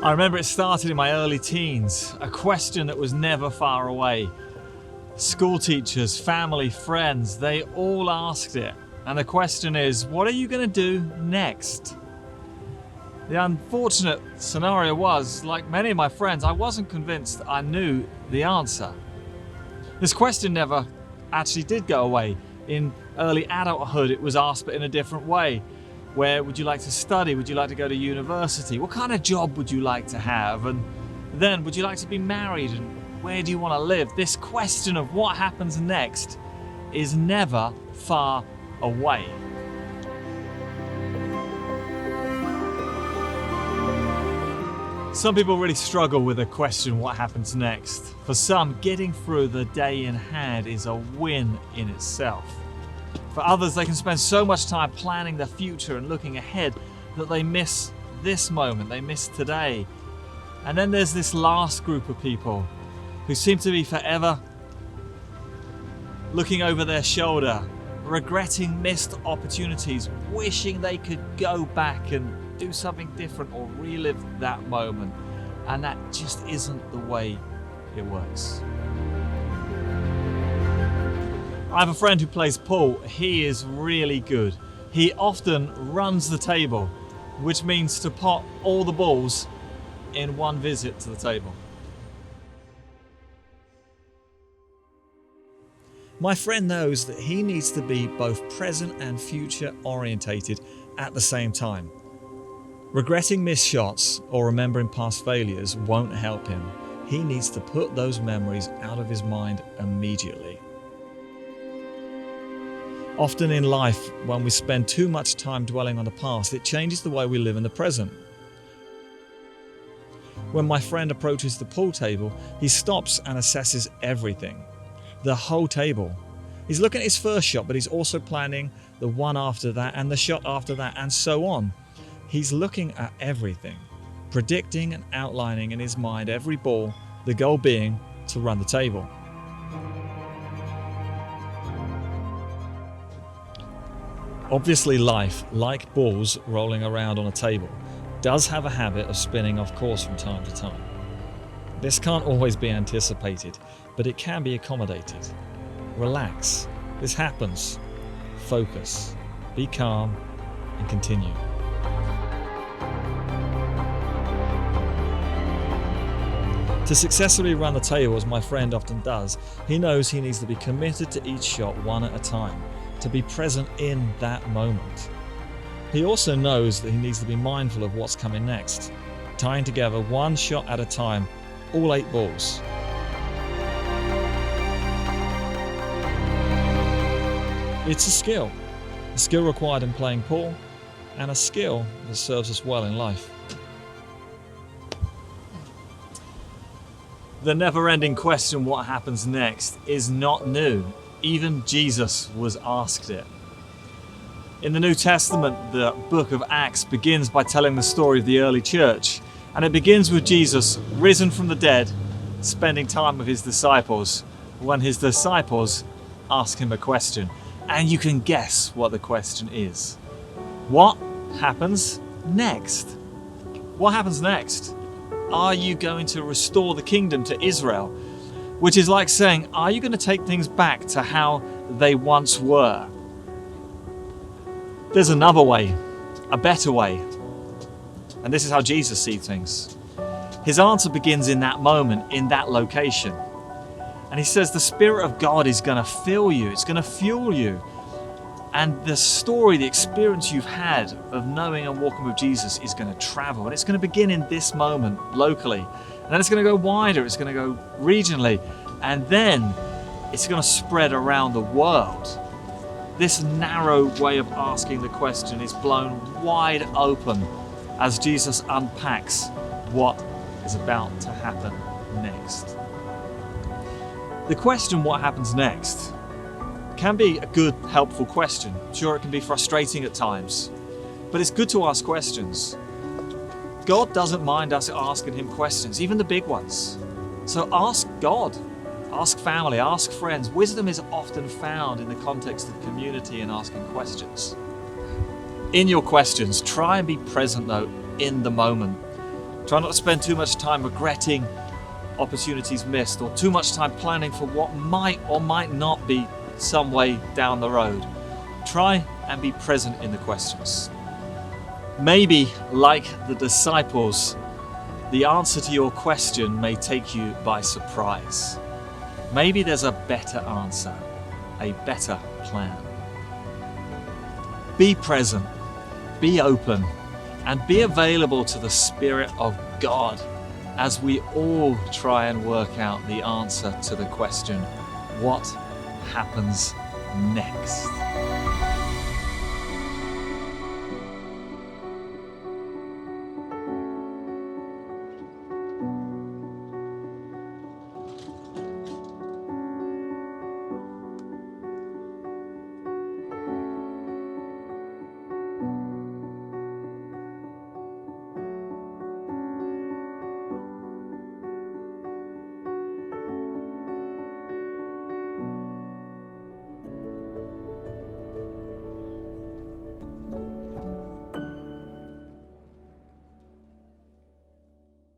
I remember it started in my early teens, a question that was never far away. School teachers, family, friends, they all asked it. And the question is, what are you going to do next? The unfortunate scenario was, like many of my friends, I wasn't convinced I knew the answer. This question never actually did go away. In early adulthood, it was asked, but in a different way. Where would you like to study? Would you like to go to university? What kind of job would you like to have? And then, would you like to be married? And where do you want to live? This question of what happens next is never far away. Some people really struggle with the question, what happens next? For some, getting through the day in hand is a win in itself. For others, they can spend so much time planning the future and looking ahead that they miss this moment, they miss today. And then there's this last group of people who seem to be forever looking over their shoulder, regretting missed opportunities, wishing they could go back and do something different or relive that moment. And that just isn't the way it works. I have a friend who plays pool. He is really good. He often runs the table, which means to pot all the balls in one visit to the table. My friend knows that he needs to be both present and future orientated at the same time. Regretting missed shots or remembering past failures won't help him. He needs to put those memories out of his mind immediately. Often in life, when we spend too much time dwelling on the past, it changes the way we live in the present. When my friend approaches the pool table, he stops and assesses everything. The whole table. He's looking at his first shot, but he's also planning the one after that and the shot after that and so on. He's looking at everything, predicting and outlining in his mind every ball, the goal being to run the table. Obviously life, like balls rolling around on a table, does have a habit of spinning off course from time to time. This can't always be anticipated, but it can be accommodated. Relax. This happens. Focus. Be calm and continue. To successfully run the table, as my friend often does, he knows he needs to be committed to each shot one at a time, to be present in that moment. He also knows that he needs to be mindful of what's coming next, tying together one shot at a time, all 8 balls. It's a skill required in playing pool, and a skill that serves us well in life. The never-ending question, what happens next, is not new. Even Jesus was asked it. In the New Testament, the book of Acts begins by telling the story of the early church, and it begins with Jesus risen from the dead, spending time with his disciples, when his disciples ask him a question. And you can guess what the question is. What happens next? What happens next? Are you going to restore the kingdom to Israel? Which is like saying, are you going to take things back to how they once were? There's another way, a better way. And this is how Jesus sees things. His answer begins in that moment, in that location. And he says the Spirit of God is going to fill you. It's going to fuel you. And the story, the experience you've had of knowing and walking with Jesus is going to travel. And it's going to begin in this moment, locally. And then it's going to go wider. It's going to go regionally. And then it's going to spread around the world. This narrow way of asking the question is blown wide open as Jesus unpacks what is about to happen next. The question, what happens next, can be a good, helpful question. Sure, it can be frustrating at times, but it's good to ask questions. God doesn't mind us asking him questions, even the big ones. So ask God, ask family, ask friends. Wisdom is often found in the context of community and asking questions. In your questions, try and be present though, in the moment. Try not to spend too much time regretting opportunities missed, or too much time planning for what might or might not be some way down the road. Try and be present in the questions. Maybe, like the disciples, the answer to your question may take you by surprise. Maybe there's a better answer, a better plan. Be present, be open, and be available to the Spirit of God as we all try and work out the answer to the question, what happens next?